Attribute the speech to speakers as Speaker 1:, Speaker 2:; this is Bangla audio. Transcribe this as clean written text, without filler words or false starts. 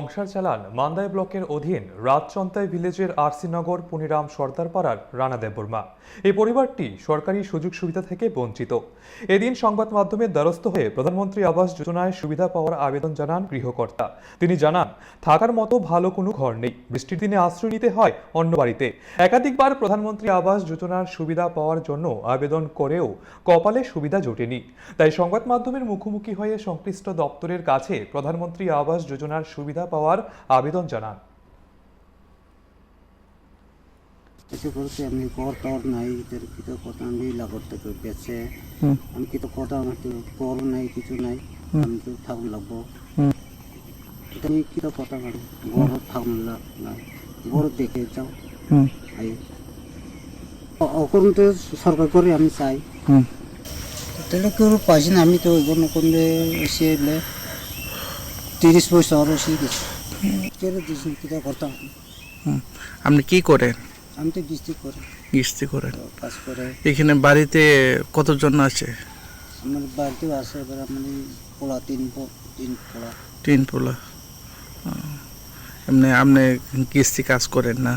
Speaker 1: সংসার চালান মান্দাই ব্লকের অধীন রাজচন্তাই ভিলেজের আরসিনগর পুনিরাম সর্দারপাড়ার রানা দেববর্মা। এই পরিবারটি সরকারি সুযোগ সুবিধা থেকে বঞ্চিত। এদিন সংবাদ মাধ্যমের দ্বারস্থ হয়ে প্রধানমন্ত্রী আবাস যোজনায় সুবিধা পাওয়ার আবেদন জানান গৃহকর্তা। তিনি জানান, থাকার মতো ভালো কোনো ঘর নেই, বৃষ্টির দিনে আশ্রয় নিতে হয় অন্য বাড়িতে। একাধিকবার প্রধানমন্ত্রী আবাস যোজনার সুবিধা পাওয়ার জন্য আবেদন করেও কপালে সুবিধা জোটেনি। তাই সংবাদ মাধ্যমের মুখোমুখি হয়ে সংশ্লিষ্ট দপ্তরের কাছে প্রধানমন্ত্রী আবাস যোজনার সুবিধা পাওয়ার আবেদন জানান।
Speaker 2: ऐसे करके আমি ঘর টর নাই, এদের কিছু কথা আমি লাগত থেকে বেঁচে আমি কিছু কথা ঘর নাই, কিছু নাই, আমি তো থাকুন লাগবো। এটা আমি কিছু কথা মানে ঘর থাকুন নাই, ঘর দেখে যাও অকরণ তো সরকার করে আমি চাই। তাহলে কেউ পাইছি না, আমি তো এগুলো করলে এসে 30 বছর এসে গেছি, কেড়ে দিয়েছি কিটা করতাম।
Speaker 3: আপনি কি করেন?
Speaker 2: আমি তো গিস্তি করি,
Speaker 3: গৃহস্থী করেন।
Speaker 2: কাজ করে।
Speaker 3: এখানে বাড়িতে কতজন আছে?
Speaker 2: আমার বাড়িতেও আছে, এবার আমার পোলা তিন পোলা।
Speaker 3: 3 পোলা। এমনি আপনি গৃহস্থী কাজ করেন না?